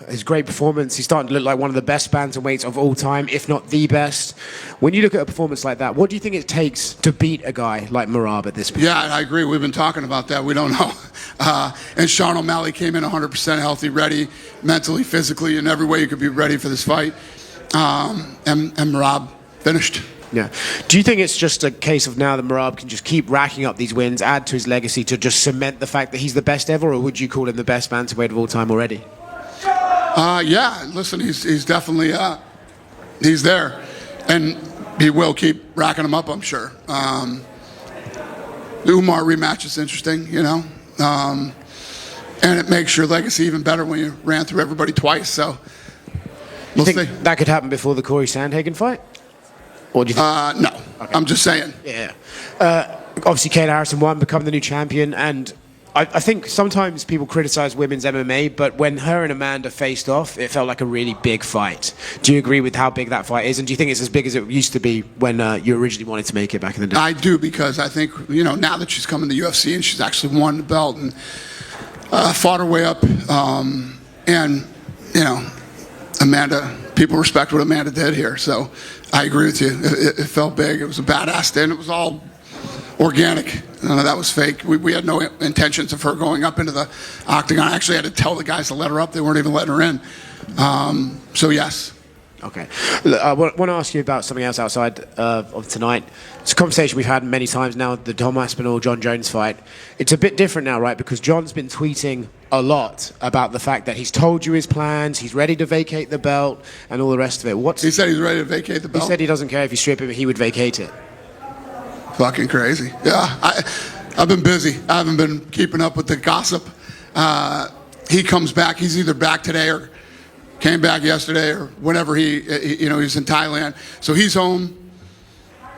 his great performance. He's starting to look like one of the best bantamweights of all time, if not the best. When you look at a performance like that, what do you think it takes to beat a guy like Merab at this point? Yeah, I agree. We've been talking about that. We don't know. And Jon O'Malley came in 100% healthy, ready, mentally, physically, in every way you could be ready for this fight. And Merab finished. Yeah. Do you think it's just a case of now that Merab can just keep racking up these wins, add to his legacy to just cement the fact that he's the best ever, or would you call him the best bantamweight of all time already? Yeah, listen, he's definitely he's there, and he will keep racking them up, I'm sure. The Umar rematch is interesting, you know, and it makes your legacy even better when you ran through everybody twice. So we'll see. That could happen before the Corey Sandhagen fight? Or do you think? No, okay. I'm just saying. Yeah. Obviously, Kayla Harrison won, become the new champion, and I think sometimes people criticize women's MMA, but when her and Amanda faced off, it felt like a really big fight. Do you agree with how big that fight is, and do you think it's as big as it used to be when you originally wanted to make it back in the day? I do, because I think, you know, now that she's come in the UFC and she's actually won the belt and fought her way up, and, you know, Amanda, people respect what Amanda did here, so I agree with you. It felt big. It was a badass day, and it was all organic. None of that was fake. We had no intentions of her going up into the octagon. I actually had to tell the guys to let her up. They weren't even letting her in. So, yes. Okay. Look, I want to ask you about something else outside of tonight. It's a conversation we've had many times now, the Tom Aspinall, Jon Jones fight. It's a bit different now, right? Because Jon's been tweeting a lot about the fact that he's told you his plans, he's ready to vacate the belt, and all the rest of it. He said he's ready to vacate the belt? He said he doesn't care if you strip him, he would vacate it. Fucking crazy. Yeah, I've been busy. I haven't been keeping up with the gossip. He comes back. He's either back today or came back yesterday or whenever he's in Thailand. So he's home.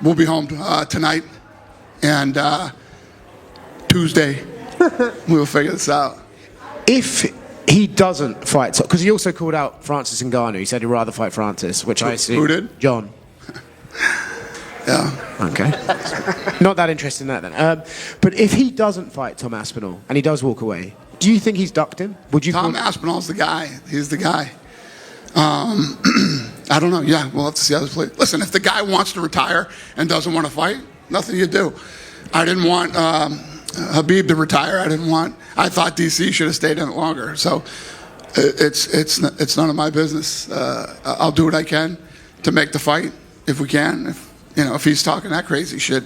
We'll be home tonight. And Tuesday, we'll figure this out. If he doesn't fight, because he also called out Francis Ngannou. He said he'd rather fight Francis, which I assume... Who did? Jon. Yeah. Okay. Not that interested in that then. But if he doesn't fight Tom Aspinall and he does walk away, do you think he's ducked him? Would you? Tom Aspinall's the guy. He's the guy. I don't know. Yeah, we'll have to see how this plays. Listen, if the guy wants to retire and doesn't want to fight, nothing you do. I didn't want Habib to retire. I thought DC should have stayed in it longer. So it's none of my business. I'll do what I can to make the fight if we can. If he's talking that crazy shit,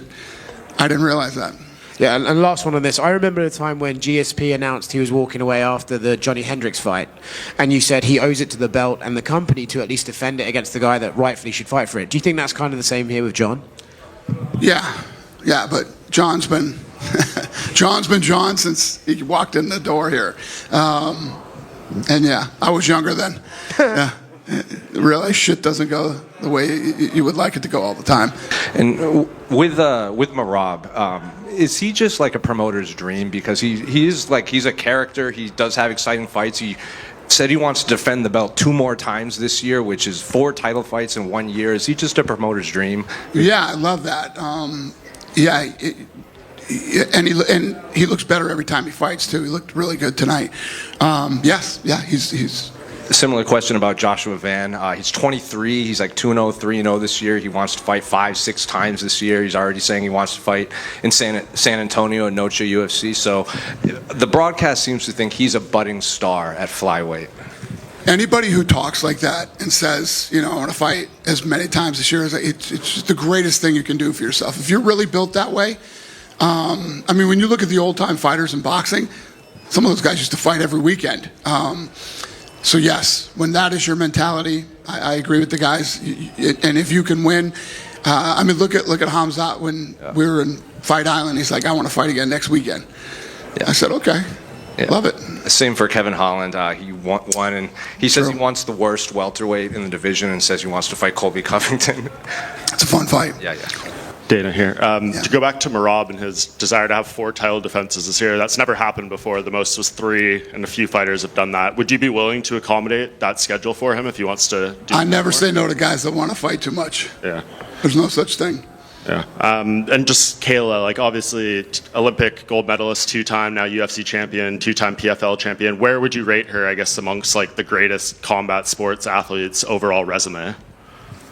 I didn't realize that. Yeah, and last one on this. I remember the time when GSP announced he was walking away after the Johnny Hendricks fight, and you said he owes it to the belt and the company to at least defend it against the guy that rightfully should fight for it. Do you think that's kind of the same here with Jon? Yeah, but Jon's been Jon since he walked in the door here. And yeah, I was younger then. Yeah. Really, shit doesn't go the way you would like it to go all the time. And with Merab, is he just like a promoter's dream? Because he's a character. He does have exciting fights. He said he wants to defend the belt 2 more times this year, which is 4 title fights in 1 year. Is he just a promoter's dream? Yeah, I love that. And he looks better every time he fights too. He looked really good tonight. He's. A similar question about Joshua Van. He's 23. He's like 2-0, 3-0 this year. He wants to fight 5-6 times this year. He's already saying he wants to fight in San Antonio and Noche UFC. So the broadcast seems to think he's a budding star at flyweight. Anybody who talks like that and says, I want to fight as many times this year, it's just the greatest thing you can do for yourself. If you're really built that way, when you look at the old-time fighters in boxing, some of those guys used to fight every weekend. So yes, when that is your mentality, I agree with the guys. And if you can win, look at Hamzat when we were in Fight Island. He's like, I want to fight again next weekend. Yeah. I said, okay, love it. Same for Kevin Holland. He won, and he says he wants the worst welterweight in the division, and says he wants to fight Colby Covington. It's a fun fight. Yeah. Dana here. To go back to Merab and his desire to have 4 title defenses this year, that's never happened before. The most was 3, and a few fighters have done that. Would you be willing to accommodate that schedule for him if he wants to do I never say no to guys that want to fight too much. Yeah. There's no such thing. Yeah. And just Kayla, like obviously Olympic gold medalist, 2-time now UFC champion, 2-time PFL champion. Where would you rate her, I guess, amongst like the greatest combat sports athletes overall resume?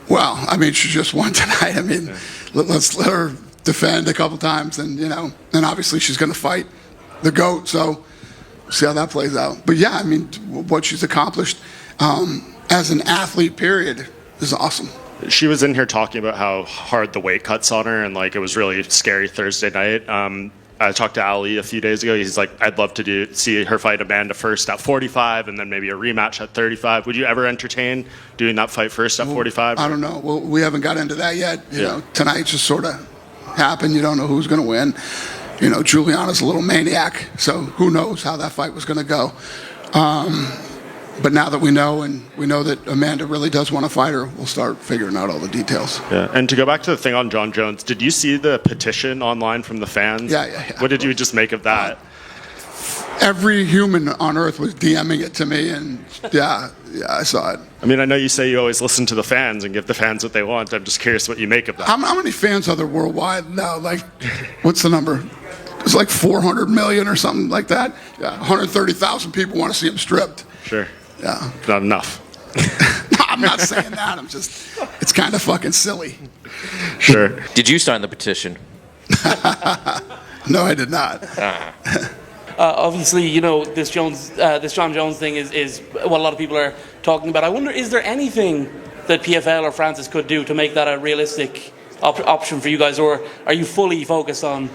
Well, I mean, she just won tonight. I mean, let's let her defend a couple times, and and obviously she's going to fight the GOAT. So see how that plays out. But yeah, I mean, what she's accomplished as an athlete, period, is awesome. She was in here talking about how hard the weight cuts on her, and like it was really scary Thursday night. I talked to Ali a few days ago. He's like, I'd love to see her fight Amanda first at 45, and then maybe a rematch at 35. Would you ever entertain doing that fight first at 45? I don't know. Well, we haven't got into that yet. You know, tonight just sort of happened. You don't know who's going to win. You know, Juliana's a little maniac, so who knows how that fight was going to go. But now that we know, and we know that Amanda really does want to fight her, we'll start figuring out all the details. Yeah, and to go back to the thing on Jon Jones, did you see the petition online from the fans? Yeah. What did you just make of that? Every human on earth was DMing it to me, and yeah, I saw it. I mean, I know you say you always listen to the fans and give the fans what they want. I'm just curious what you make of that. How many fans are there worldwide now? Like, what's the number? It's like 400 million or something like that. Yeah, 130,000 people want to see him stripped. Sure. Yeah. Not enough. No, I'm not saying that. It's kind of fucking silly. Sure. Did you sign the petition? No, I did not. Obviously, you know, this Jon Jones thing is what a lot of people are talking about. I wonder, is there anything that PFL or Francis could do to make that a realistic option for you guys, or are you fully focused on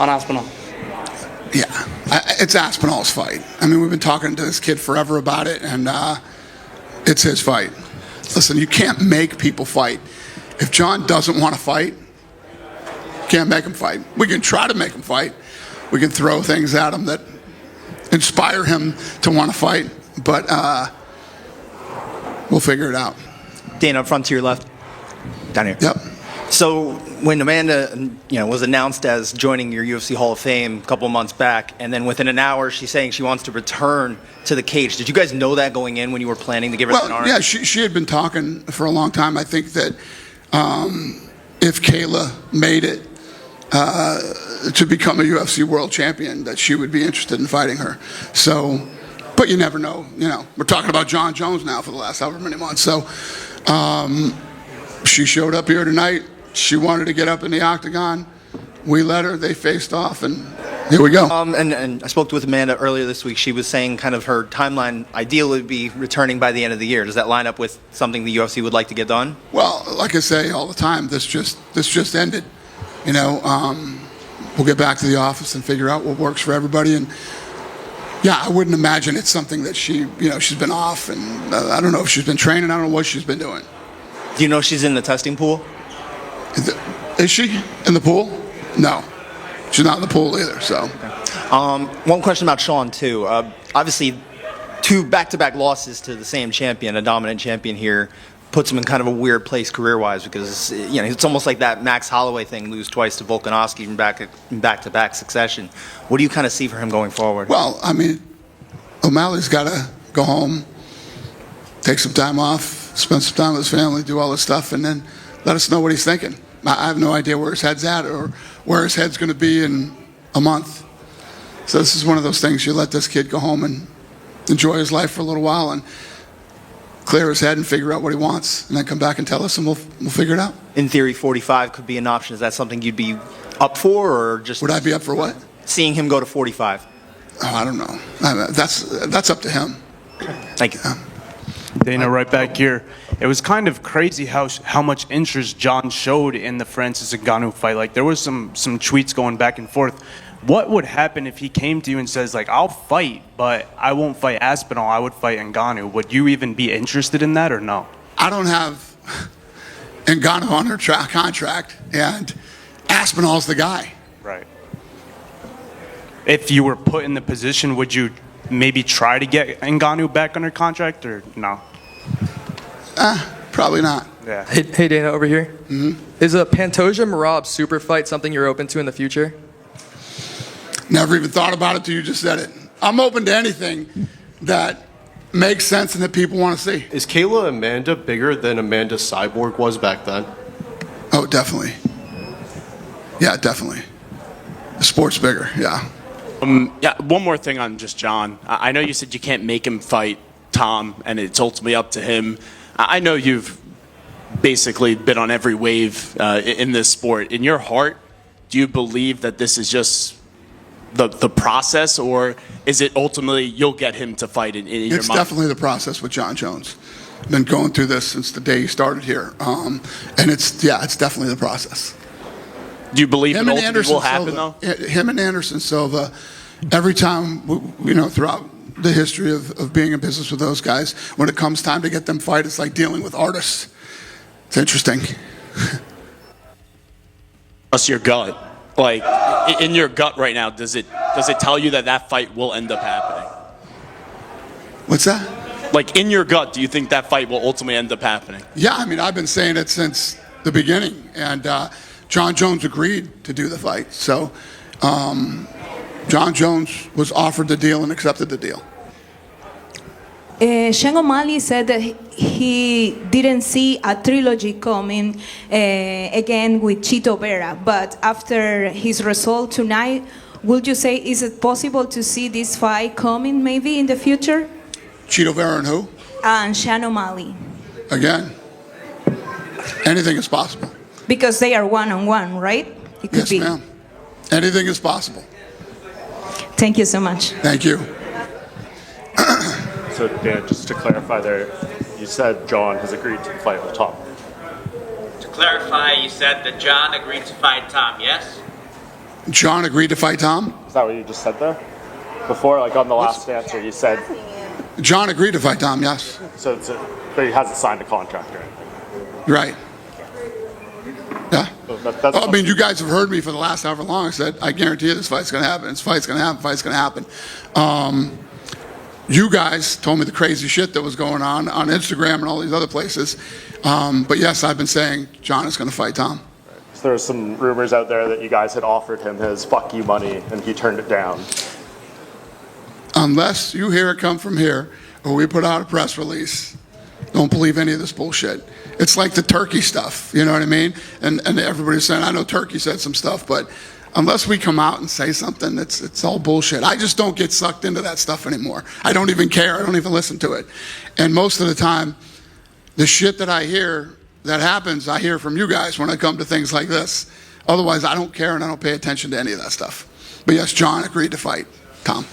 Aspinall? Yeah, it's Aspinall's fight. I mean, we've been talking to this kid forever about it, and it's his fight. Listen, you can't make people fight. If Jon doesn't want to fight, can't make him fight. We can try to make him fight. We can throw things at him that inspire him to want to fight, but we'll figure it out. Dana, up front to your left. Down here. Yep. So when Amanda, was announced as joining your UFC Hall of Fame a couple of months back, and then within an hour she's saying she wants to return to the cage. Did you guys know that going in when you were planning to give her an arm? Yeah, she had been talking for a long time. I think that if Kayla made it to become a UFC world champion, that she would be interested in fighting her. So, but you never know. We're talking about Jon Jones now for the last however many months. So she showed up here tonight. She wanted to get up in the octagon. We let her. They faced off, and here we go. And I spoke with Amanda earlier this week. She was saying kind of her timeline ideally would be returning by the end of the year. Does that line up with something the UFC would like to get done? Well, like I say all the time, this just ended. We'll get back to the office and figure out what works for everybody. And yeah, I wouldn't imagine it's something that she's been off, and I don't know if she's been training. I don't know what she's been doing. Do you know she's in the testing pool? Is she in the pool? No, she's not in the pool either. So, one question about Sean too. Obviously, 2 back-to-back losses to the same champion, a dominant champion here, puts him in kind of a weird place career-wise because it's almost like that Max Holloway thing, lose twice to Volkanovski in back-to-back succession. What do you kind of see for him going forward? Well, I mean, O'Malley's got to go home, take some time off, spend some time with his family, do all this stuff, and then let us know what he's thinking. I have no idea where his head's at or where his head's going to be in a month. So this is one of those things, you let this kid go home and enjoy his life for a little while and clear his head and figure out what he wants, and then come back and tell us, and we'll figure it out. In theory, 45 could be an option. Is that something you'd be up for, or just... Would I be up for what? Seeing him go to 45. Oh, I don't know. That's up to him. Thank you. Dana, right back here. It was kind of crazy how much interest Jon showed in the Francis Ngannou fight. Like, there was some tweets going back and forth. What would happen if he came to you and says, like, I'll fight, but I won't fight Aspinall, I would fight Ngannou? Would you even be interested in that or no? I don't have Ngannou on her contract, and Aspinall's the guy. Right. If you were put in the position, would you maybe try to get Ngannou back under contract or no? Probably not. Yeah. Hey Dana, over here. Mm-hmm. Is a Pantoja Merab super fight something you're open to in the future? Never even thought about it till you just said it. I'm open to anything that makes sense and that people want to see. Is Kayla Amanda bigger than Amanda Cyborg was back then? Oh, definitely. Yeah, definitely. The sport's bigger, yeah. Yeah, one more thing on just Jon. I know you said you can't make him fight Tom, and it's ultimately up to him. I know you've basically been on every wave in this sport. In your heart, do you believe that this is just the process, or is it ultimately you'll get him to fight in your mind? It's definitely the process with Jon Jones. Been going through this since the day he started here, and it's definitely the process. Do you believe Him it and ultimately Anderson will happen, Silva, though? him and Anderson Silva, every time, throughout the history of being in business with those guys, when it comes time to get them fight, it's like dealing with artists. It's interesting. What's your gut? Like, in your gut right now, does it tell you that fight will end up happening? What's that? Like, in your gut, do you think that fight will ultimately end up happening? Yeah, I mean, I've been saying it since the beginning, and Jon Jones agreed to do the fight. So Jon Jones was offered the deal and accepted the deal. Sean O'Malley said that he didn't see a trilogy coming again with Chito Vera, but after his result tonight, would you say is it possible to see this fight coming maybe in the future? Chito Vera and who? And Sean O'Malley. Again, anything is possible. Because they are one-on-one, right? It could Yes, be. ma'am. Anything is possible. Thank you so much. Thank you. So, Dan, just to clarify there, you said Jon has agreed to fight with Tom. To clarify, you said that Jon agreed to fight Tom, yes? Jon agreed to fight Tom? Is that what you just said there? Before, like on the last answer, you said, Jon agreed to fight Tom, yes. so but he hasn't signed a contract or anything. Right. Yeah. So that's I mean, you guys have heard me for the last however long. I said, I guarantee you this fight's going to happen. This fight's going to happen. Fight's going to happen. You guys told me the crazy shit that was going on Instagram and all these other places. But yes, I've been saying Jon is going to fight Tom. So there were some rumors out there that you guys had offered him his fuck you money and he turned it down. Unless you hear it come from here or we put out a press release, don't believe any of this bullshit. It's like the Turkey stuff, you know what I mean? And everybody's saying, I know Turkey said some stuff, but unless we come out and say something, it's all bullshit. I just don't get sucked into that stuff anymore. I don't even care. I don't even listen to it. And most of the time, the shit that I hear that happens, I hear from you guys when I come to things like this. Otherwise, I don't care and I don't pay attention to any of that stuff. But yes, Jon agreed to fight Tom.